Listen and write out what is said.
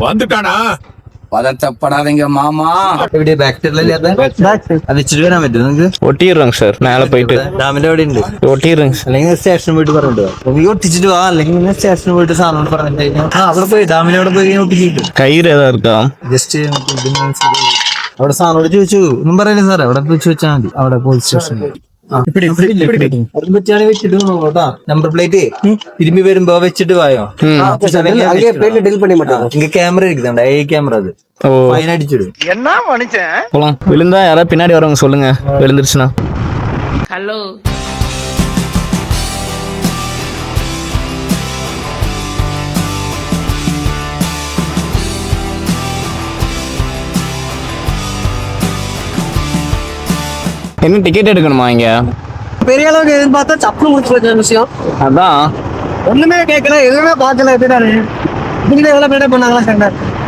வந்துட்டானா? பதட்டப்படாதீங்க மாமா. ഇവിടെ ബാക്ടീരിയ അത് ഇച്ചിരി വരാൻ പറ്റും നിങ്ങൾക്ക്? ഒട്ടിയിടുறாங்க சார் மேலே போயிட்டு ഡാമിന്റെ അവിടെ ഉണ്ട്. ഒട്ടിയിടുறாங்க சார். അല്ലെങ്കിൽ സ്റ്റേഷനിൽ പോയിട്ട് പറഞ്ഞിട്ട് നീ ഒട്ടിച്ചിട്ട് വാ, അല്ലെങ്കിൽ സ്റ്റേഷനിൽ പോയിട്ട് സാധനം പറഞ്ഞിട്ട് കഴിഞ്ഞാൽ അവിടെ പോയി ഡാമിന്റെ അവിടെ പോയി ഒട്ടിച്ചിട്ട് கயிறு ஏதாவது இருக்கா? ജസ്റ്റ് അവിടെ സാധനോട് ചോദിച്ചു ഒന്നും പറയില്ല സാറേ, അവിടെ പോയി ചോദിച്ചാൽ മതി. അവിടെ പോലീസ് സ്റ്റേഷനിൽ അവിടെ പറ്റിയാണ് വെച്ചിട്ട് നോക്കോട്ടാ. നമ്പർ പ്ലേറ്റ് തിരുമ്പി വരുമ്പോ വെച്ചിട്ട് വായോ. இங்க கேமரா இருக்குதாண்டா, ஏ கேமரா அது. ஓ ஃபைன் அடிச்சிடு. போலாம். விழுந்தா யாராவது பின்னாடி வரவங்க சொல்லுங்க, விழுந்துருச்சுன்னா. ஹலோ என்ன டிக்கெட் எடுக்கணுமா இங்க? பெரிய அளவுக்கு எதிர்பார்த்தா சப்புன்னு முடிச்சு வச்ச விஷயம். அதான் ஒண்ணுமே கேட்கல, எதுவுமே பார்க்கல. எப்படின்னா இதுல எவ்வளவு பேர் பண்ணாங்களா கண்டா